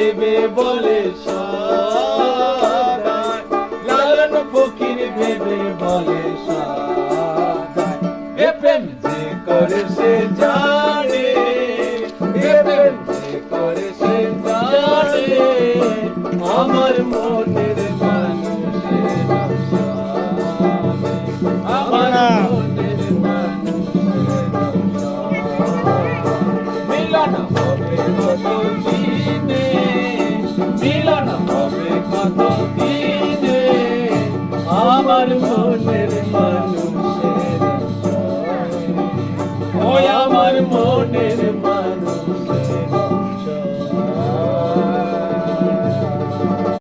ভেবে বলে সদাই, লালন ফকির ভেবে বলে সদাই। এ প্রেম যে করে সে জানে, এ প্রেম যে করে সে জানে, আমার মনের মানুষের স্বামী, আমার মনের মানুষের স্বামী। মিলন হবে কত দিনে, মিলন হবে কত দিনে, আমার